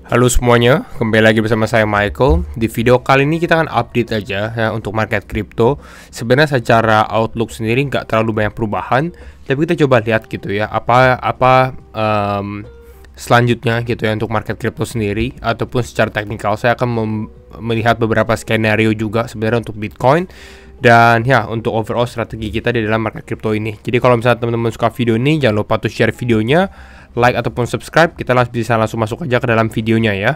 Halo semuanya, kembali lagi bersama saya Michael. Di video kali ini kita akan update aja ya untuk market crypto. Sebenarnya secara outlook sendiri nggak terlalu banyak perubahan, tapi kita coba lihat gitu ya apa selanjutnya gitu ya untuk market crypto sendiri, ataupun secara teknikal saya akan melihat beberapa skenario juga sebenarnya untuk Bitcoin dan ya untuk overall strategi kita di dalam market crypto ini. Jadi kalau misalnya teman-teman suka video ini, jangan lupa untuk share videonya, like ataupun subscribe. Kita bisa langsung masuk aja ke dalam videonya ya.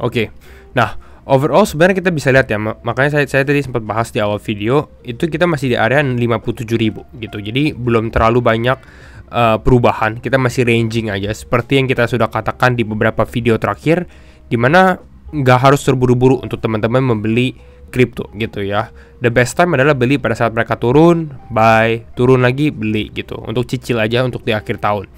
Oke. Nah, overall sebenarnya kita bisa lihat ya, makanya saya tadi sempat bahas di awal video, itu kita masih di area 57.000 gitu. Jadi belum terlalu banyak perubahan, kita masih ranging aja seperti yang kita sudah katakan di beberapa video terakhir, dimana nggak harus terburu-buru untuk teman-teman membeli kripto gitu ya. The best time adalah beli pada saat mereka turun, buy, turun lagi beli gitu, untuk cicil aja untuk di akhir tahun.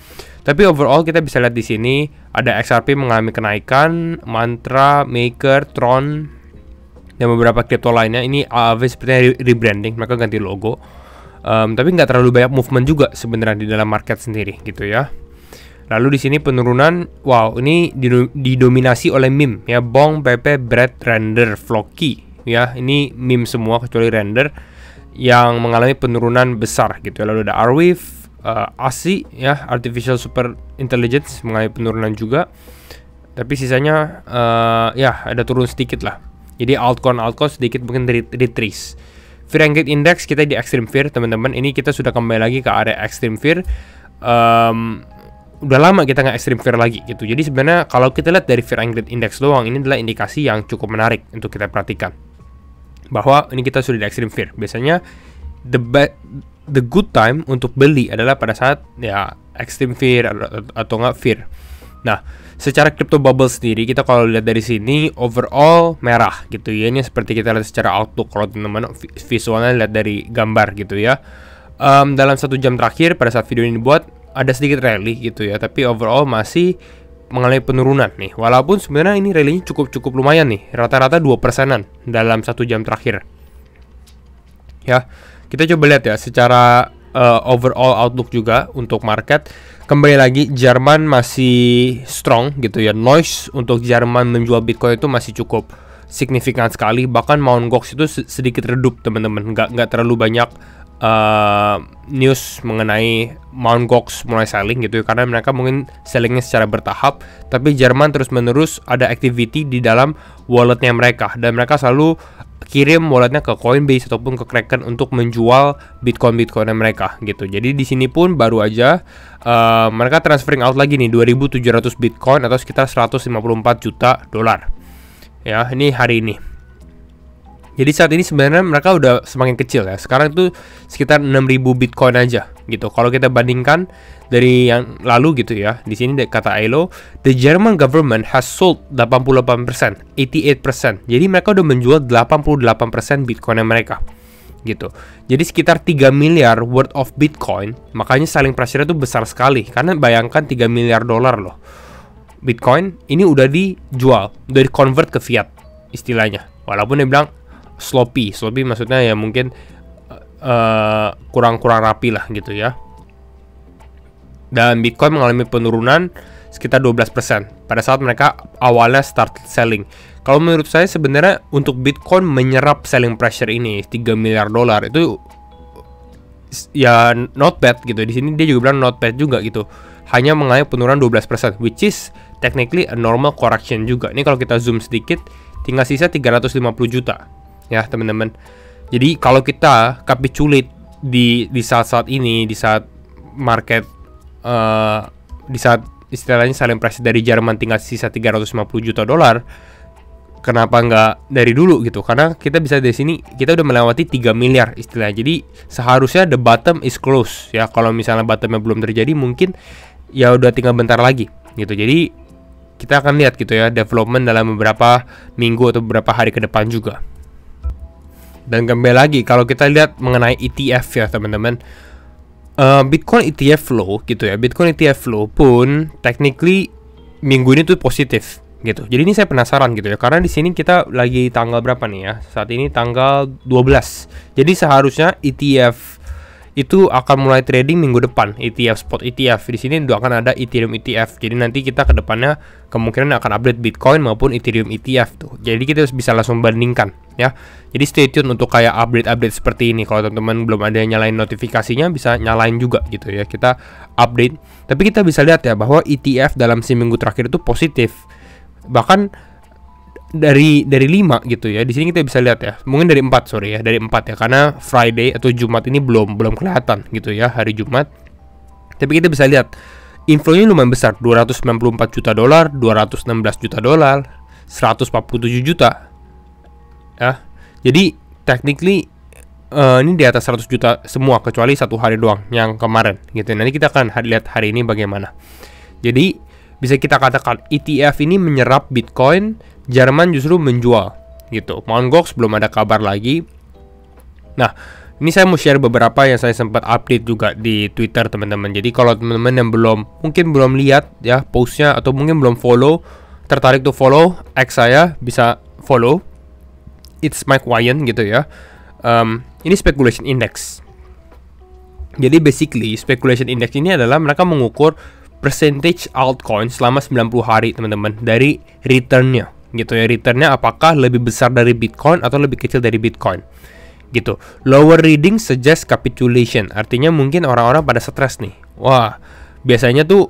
Tapi overall kita bisa lihat di sini ada XRP mengalami kenaikan, Mantra, Maker, Tron, dan beberapa kripto lainnya. Ini AAV sepertinya rebranding, mereka ganti logo. Tapi nggak terlalu banyak movement juga sebenarnya di dalam market sendiri gitu ya. Lalu di sini penurunan, wow, ini didominasi oleh meme ya, Bong, PP, Bread, Render, Floki ya. Ini meme semua kecuali Render yang mengalami penurunan besar gitu. Lalu ada Arweave, ASI ya, Artificial Super Intelligence mengalami penurunan juga. Tapi sisanya ya ada turun sedikit lah. Jadi altcoin sedikit mungkin retrace. Fear and Greed Index kita di Extreme Fear teman-teman. Ini kita sudah kembali lagi ke area Extreme Fear. Udah lama kita nggak Extreme Fear lagi gitu. Jadi sebenarnya kalau kita lihat dari Fear and Greed Index doang, ini adalah indikasi yang cukup menarik untuk kita perhatikan, bahwa ini kita sudah di Extreme Fear. Biasanya the good time untuk beli adalah pada saat ya Extreme Fear atau nggak Fear. Nah, secara crypto bubble sendiri, kita kalau lihat dari sini overall merah gitu ya. Ini seperti kita lihat secara outlook kalau teman-teman visualnya lihat dari gambar gitu ya. Dalam 1 jam terakhir pada saat video ini dibuat ada sedikit rally gitu ya, tapi overall masih mengalami penurunan nih. Walaupun sebenarnya ini rally-nya cukup lumayan nih, rata-rata 2%-an dalam 1 jam terakhir. Ya, kita coba lihat ya secara overall outlook juga untuk market. Kembali lagi Jerman masih strong gitu ya. Noise untuk Jerman menjual Bitcoin itu masih cukup signifikan sekali. Bahkan Mt. Gox itu sedikit redup teman-teman. Nggak terlalu banyak news mengenai Mt. Gox mulai selling gitu ya, karena mereka mungkin sellingnya secara bertahap. Tapi Jerman terus menerus ada activity di dalam walletnya mereka, dan mereka selalu kirim walletnya ke Coinbase ataupun ke Kraken untuk menjual Bitcoin mereka gitu. Jadi di sini pun baru aja mereka transferring out lagi nih 2.700 Bitcoin atau sekitar 154 juta dolar. Ya, ini hari ini. Jadi saat ini sebenarnya mereka udah semakin kecil ya. Sekarang itu sekitar 6.000 Bitcoin aja gitu. Kalau kita bandingkan dari yang lalu gitu ya. Di sini kata ILO, the German government has sold 88%, 88%. Jadi mereka udah menjual 88% Bitcoin mereka gitu. Jadi sekitar 3 miliar worth of Bitcoin. Makanya selling pressure itu besar sekali, karena bayangkan 3 miliar dolar loh Bitcoin ini udah dijual, udah di convert ke fiat istilahnya. Walaupun dia bilang sloppy maksudnya ya mungkin kurang rapi lah gitu ya. Dan Bitcoin mengalami penurunan sekitar 12% pada saat mereka awalnya start selling. Kalau menurut saya sebenarnya untuk Bitcoin menyerap selling pressure ini 3 miliar dolar itu ya not bad gitu. Di sini dia juga bilang not bad juga gitu. Hanya mengalami penurunan 12%, which is technically a normal correction juga. Ini kalau kita zoom sedikit, tinggal sisa 350 juta. Ya teman-teman. Jadi kalau kita capitulate di saat-saat ini, di saat market di saat istilahnya selling price dari Jerman tinggal sisa 350 juta dolar, kenapa nggak dari dulu gitu? Karena kita bisa dari sini, kita udah melewati 3 miliar istilahnya. Jadi seharusnya the bottom is close ya. Kalau misalnya bottomnya belum terjadi, mungkin ya udah tinggal bentar lagi gitu. Jadi kita akan lihat gitu ya development dalam beberapa minggu atau beberapa hari ke depan juga. Dan kembali lagi kalau kita lihat mengenai ETF ya teman-teman, Bitcoin ETF flow gitu ya. Bitcoin ETF flow pun technically minggu ini tuh positif gitu. Jadi ini saya penasaran gitu ya, karena di sini kita lagi tanggal berapa nih ya? Saat ini tanggal 12. Jadi seharusnya ETF itu akan mulai trading minggu depan, ETF spot ETF. Di sini udah akan ada Ethereum ETF. Jadi nanti kita ke depannya kemungkinan akan update Bitcoin maupun Ethereum ETF tuh. Jadi kita bisa langsung bandingkan ya. Jadi stay tune untuk kayak update-update seperti ini. Kalau teman-teman belum ada yang nyalain notifikasinya, bisa nyalain juga gitu ya. Kita update. Tapi kita bisa lihat ya bahwa ETF dalam seminggu terakhir itu positif. Bahkan dari 5 gitu ya. Di sini kita bisa lihat ya. Mungkin dari 4, sorry ya, dari 4 ya, karena Friday atau Jumat ini belum kelihatan gitu ya, hari Jumat. Tapi kita bisa lihat inflonya lumayan besar, 294 juta dolar, 216 juta dolar, 147 juta. Ya. Jadi technically ini di atas 100 juta semua kecuali satu hari doang yang kemarin gitu. Nanti kita akan lihat hari ini bagaimana. Jadi bisa kita katakan ETF ini menyerap Bitcoin, Jerman justru menjual gitu. Mt. Gox belum ada kabar lagi. Nah, ini saya mau share beberapa yang saya sempat update juga di Twitter teman-teman. Jadi kalau teman-teman yang mungkin belum lihat ya postnya atau mungkin belum follow, tertarik tuh follow X saya, bisa follow. It's Mike Wyan gitu ya. Ini speculation index. Jadi basically speculation index ini adalah mereka mengukur percentage altcoin selama 90 hari teman-teman dari returnnya gitu ya. Returnnya apakah lebih besar dari Bitcoin atau lebih kecil dari Bitcoin gitu. Lower reading suggest capitulation, artinya mungkin orang-orang pada stres nih. Wah, biasanya tuh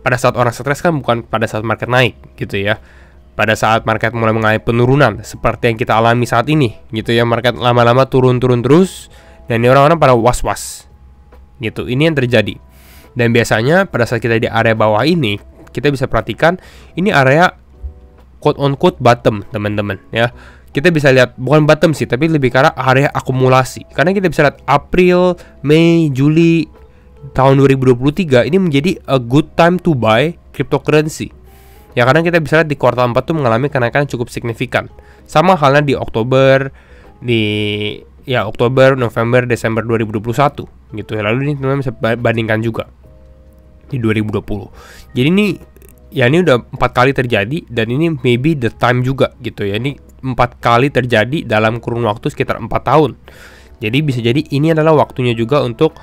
pada saat orang stres kan bukan pada saat market naik gitu ya. Pada saat market mulai mengalami penurunan seperti yang kita alami saat ini gitu ya. Market lama-lama turun terus dan ini orang-orang pada was-was gitu. Ini yang terjadi. Dan biasanya pada saat kita di area bawah ini, kita bisa perhatikan ini area quote on quote bottom teman-teman ya. Kita bisa lihat bukan bottom sih, tapi lebih ke arah area akumulasi. Karena kita bisa lihat April, Mei, Juli tahun 2023 ini menjadi a good time to buy cryptocurrency. Ya karena kita bisa lihat di kuartal 4 tuh mengalami kenaikan cukup signifikan. Sama halnya di Oktober, Oktober, November, Desember 2021 gitu. Lalu ini teman-teman bisa bandingkan juga di 2020. Jadi ini udah 4 kali terjadi dan ini maybe the time juga gitu ya. Ini 4 kali terjadi dalam kurun waktu sekitar 4 tahun. Jadi bisa jadi ini adalah waktunya juga untuk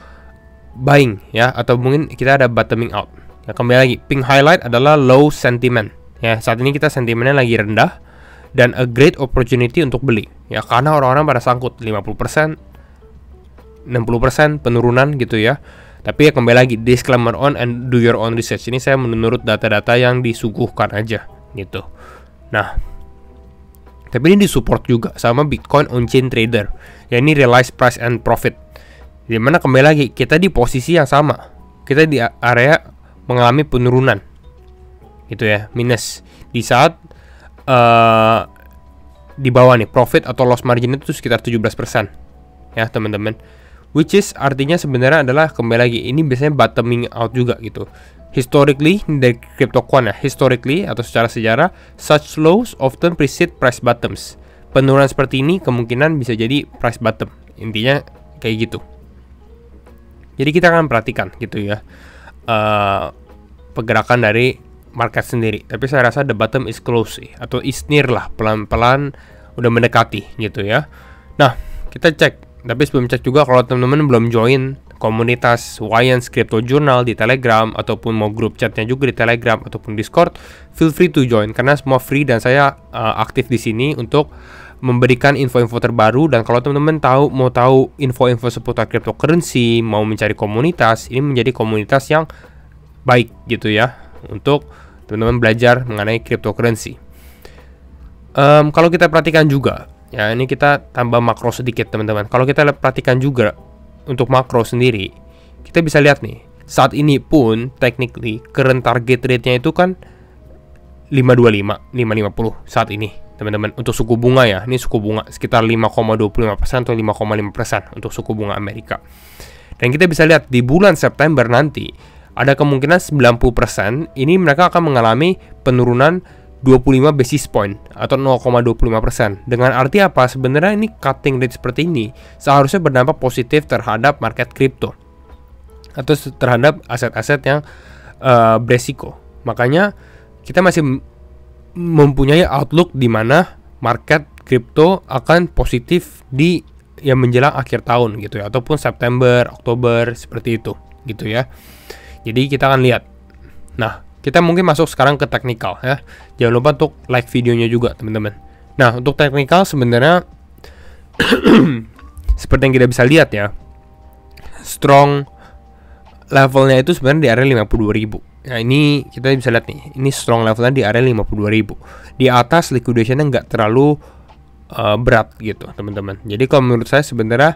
buying ya, atau mungkin kita ada bottoming out. Ya kembali lagi, pink highlight adalah low sentiment. Ya, saat ini kita sentimennya lagi rendah dan a great opportunity untuk beli. Ya karena orang-orang pada sangkut 50%, 60% penurunan gitu ya. Tapi ya kembali lagi, disclaimer on and do your own research. Ini saya menurut data-data yang disuguhkan aja gitu. Nah, tapi ini disupport juga sama Bitcoin on-chain trader. Ya ini realized price and profit. Dimana kembali lagi, kita di posisi yang sama. Kita di area mengalami penurunan gitu ya, minus. Di saat di bawah nih, profit atau loss margin itu sekitar 17% ya teman-teman. Which is artinya sebenarnya adalah kembali lagi ini biasanya bottoming out juga gitu. Historically dari CryptoQuant ya, historically atau secara sejarah, such lows often precede price bottoms. Penurunan seperti ini kemungkinan bisa jadi price bottom. Intinya kayak gitu. Jadi kita akan perhatikan gitu ya pergerakan dari market sendiri. Tapi saya rasa the bottom is close sih, atau is near lah, pelan-pelan udah mendekati gitu ya. Nah kita cek. Tapi sebelum cek juga, kalau teman-teman belum join komunitas Wyan's Crypto Journal di Telegram ataupun mau grup chatnya juga di Telegram ataupun Discord, feel free to join karena semua free dan saya aktif di sini untuk memberikan info-info terbaru. Dan kalau teman-teman mau tahu info-info seputar cryptocurrency, mau mencari komunitas, ini menjadi komunitas yang baik gitu ya untuk teman-teman belajar mengenai cryptocurrency. Kalau kita perhatikan juga ya, ini kita tambah makro sedikit teman-teman. Kalau kita perhatikan juga untuk makro sendiri, kita bisa lihat nih, saat ini pun technically current target rate-nya itu kan 525, 550 saat ini teman-teman. Untuk suku bunga ya, ini suku bunga sekitar 5,25% atau 5,5% untuk suku bunga Amerika. Dan kita bisa lihat di bulan September nanti ada kemungkinan 90% ini mereka akan mengalami penurunan 25 basis point atau 0,25%. Dengan arti apa? Sebenarnya ini cutting rate seperti ini seharusnya berdampak positif terhadap market kripto atau terhadap aset-aset yang beresiko. Makanya kita masih mempunyai outlook di mana market kripto akan positif di yang menjelang akhir tahun gitu ya, ataupun September, Oktober seperti itu gitu ya. Jadi kita akan lihat. Nah, kita mungkin masuk sekarang ke teknikal ya. Jangan lupa untuk like videonya juga teman-teman. Nah, untuk teknikal sebenarnya seperti yang kita bisa lihat ya, strong levelnya itu sebenarnya di area 52.000. Nah, ini kita bisa lihat nih, ini strong levelnya di area 52.000. Di atas liquidationnya nggak terlalu berat gitu teman-teman. Jadi kalau menurut saya sebenarnya,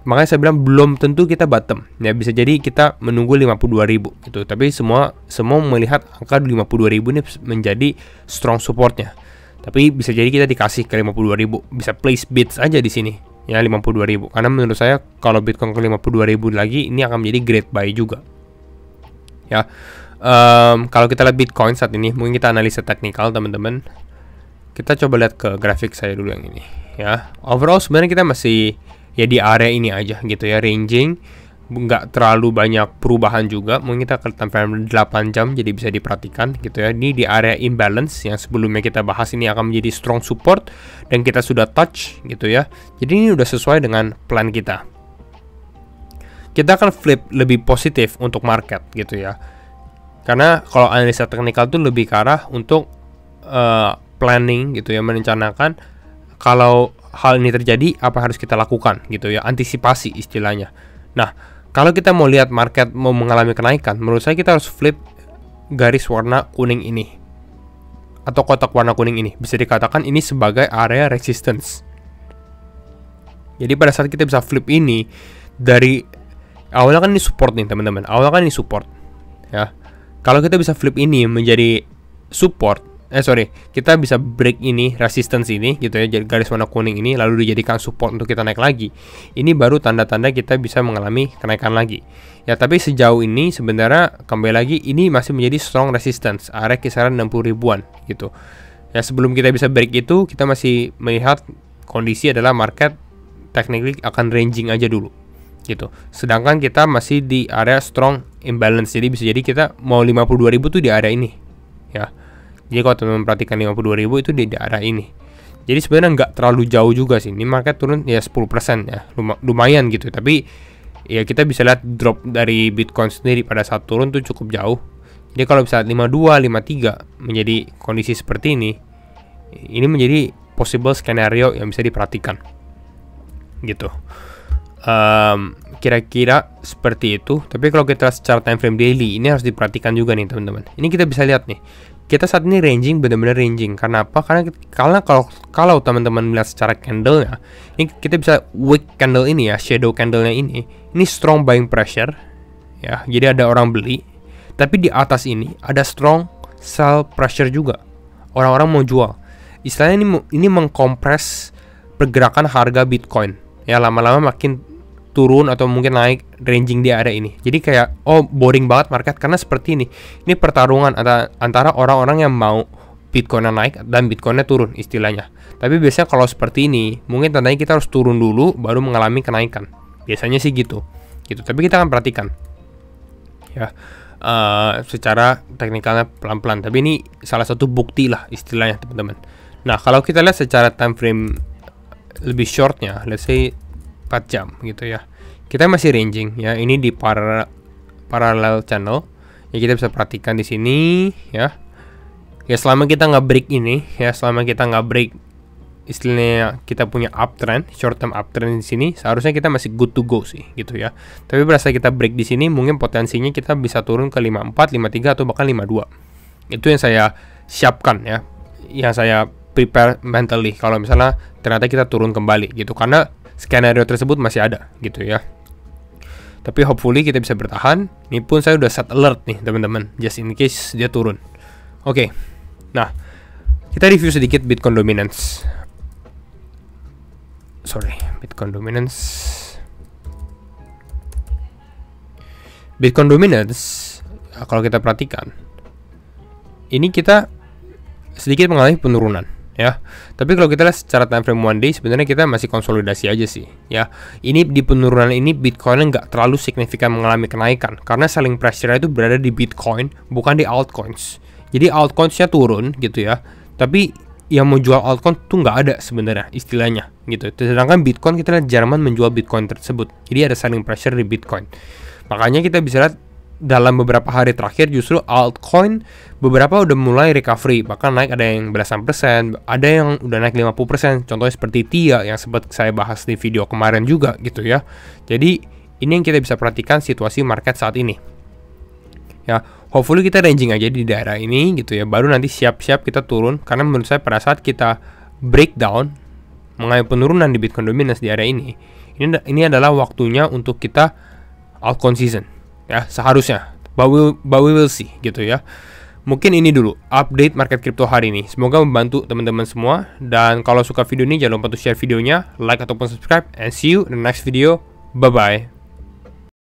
makanya saya bilang belum tentu kita bottom ya, bisa jadi kita menunggu 52.000 gitu. Tapi semua melihat angka 52.000 ini menjadi strong supportnya. Tapi bisa jadi kita dikasih ke 52.000, bisa place bids aja di sini ya 52.000. Karena menurut saya kalau Bitcoin ke 52.000 lagi, ini akan menjadi great buy juga ya. Kalau kita lihat Bitcoin saat ini, mungkin kita analisa teknikal teman-teman. Kita coba lihat ke grafik saya dulu yang ini ya. Overall sebenarnya kita masih ya di area ini aja gitu ya, ranging, nggak terlalu banyak perubahan juga. Mungkin kita ke time frame 8 jam, jadi bisa diperhatikan gitu ya. Ini di area imbalance yang sebelumnya kita bahas, ini akan menjadi strong support dan kita sudah touch gitu ya. Jadi ini udah sesuai dengan plan kita. Kita akan flip lebih positif untuk market gitu ya. Karena kalau analisa teknikal itu lebih ke arah untuk planning gitu ya, merencanakan kalau hal ini terjadi apa harus kita lakukan gitu ya, antisipasi istilahnya. Nah, kalau kita mau lihat market mau mengalami kenaikan, menurut saya kita harus flip garis warna kuning ini atau kotak warna kuning ini. Bisa dikatakan ini sebagai area resistance. Jadi pada saat kita bisa flip ini, dari awalnya kan ini support nih teman-teman, awalnya kan ini support ya. Kalau kita bisa flip ini menjadi support, kita bisa break ini, resistance ini gitu ya, jadi garis warna kuning ini lalu dijadikan support untuk kita naik lagi. Ini baru tanda-tanda kita bisa mengalami kenaikan lagi. Ya, tapi sejauh ini sebenarnya kembali lagi ini masih menjadi strong resistance, area kisaran 60 ribuan gitu. Ya, sebelum kita bisa break itu, kita masih melihat kondisi adalah market technically akan ranging aja dulu gitu. Sedangkan kita masih di area strong imbalance. Jadi bisa jadi kita mau 52.000 tuh di area ini ya. Jadi kalau teman-teman perhatikan 52.000 itu di daerah ini. Jadi sebenarnya nggak terlalu jauh juga sih. Ini market turun ya 10% ya, lumayan gitu. Tapi ya kita bisa lihat drop dari Bitcoin sendiri pada saat turun tuh cukup jauh. Jadi kalau bisa 52, 53 menjadi kondisi seperti ini menjadi possible skenario yang bisa diperhatikan gitu. Kira-kira seperti itu. Tapi kalau kita secara time frame daily, ini harus diperhatikan juga nih teman-teman. Ini kita bisa lihat nih, kita saat ini ranging, benar-benar ranging. Karena apa? Karena kalau teman-teman melihat secara candle-nya, ini kita bisa weak candle ini ya, shadow candle-nya ini strong buying pressure ya. Jadi ada orang beli, tapi di atas ini ada strong sell pressure juga. Orang-orang mau jual. Istilahnya ini mengkompres pergerakan harga Bitcoin. Ya, lama-lama makin turun atau mungkin naik, ranging di area ini. Jadi kayak boring banget market karena seperti ini. Ini pertarungan antara orang-orang yang mau Bitcoinnya naik dan Bitcoinnya turun istilahnya. Tapi biasanya kalau seperti ini, mungkin tandanya kita harus turun dulu baru mengalami kenaikan. Biasanya sih gitu. Tapi kita akan perhatikan ya, secara teknikalnya pelan-pelan. Tapi ini salah satu bukti lah istilahnya teman-teman. Nah, kalau kita lihat secara time frame lebih shortnya, let's say 4 jam gitu ya, kita masih ranging ya. Ini di parallel channel ya, kita bisa perhatikan di sini ya. Ya, selama kita nggak break ini ya, selama kita nggak break istilahnya kita punya uptrend, short term uptrend di sini, seharusnya kita masih good to go sih gitu ya. Tapi berasa kita break di sini, mungkin potensinya kita bisa turun ke 54, 53 atau bahkan 52. Itu yang saya siapkan ya, yang saya prepare mentally kalau misalnya ternyata kita turun kembali gitu, karena skenario tersebut masih ada gitu ya. Tapi hopefully kita bisa bertahan. Ini pun saya udah set alert nih teman-teman, just in case dia turun. Oke. Nah, kita review sedikit Bitcoin dominance. Bitcoin dominance, kalau kita perhatikan, ini kita sedikit mengalami penurunan ya. Tapi kalau kita lihat secara time frame one day, sebenarnya kita masih konsolidasi aja sih ya. Ini di penurunan ini Bitcoin nggak terlalu signifikan mengalami kenaikan, karena selling pressure itu berada di Bitcoin bukan di altcoins. Jadi altcoinsnya turun gitu ya, Tapi yang mau jual altcoin tuh nggak ada sebenarnya istilahnya gitu. Sedangkan Bitcoin kita lihat Jerman menjual Bitcoin tersebut. Jadi ada selling pressure di Bitcoin. Makanya kita bisa lihat dalam beberapa hari terakhir justru altcoin beberapa udah mulai recovery, bahkan naik ada yang belasan persen, ada yang udah naik 50%. Contohnya seperti TIA yang sempat saya bahas di video kemarin juga gitu ya. Jadi ini yang kita bisa perhatikan situasi market saat ini. Ya, hopefully kita ranging aja di daerah ini gitu ya. Baru nanti siap-siap kita turun, karena menurut saya pada saat kita breakdown mengalami penurunan di Bitcoin dominance di area ini adalah waktunya untuk kita altcoin season. Ya, seharusnya. But we will see gitu ya. Mungkin ini dulu update market crypto hari ini. Semoga membantu teman-teman semua. Dan kalau suka video ini jangan lupa untuk share videonya, like ataupun subscribe, and see you in the next video. Bye bye.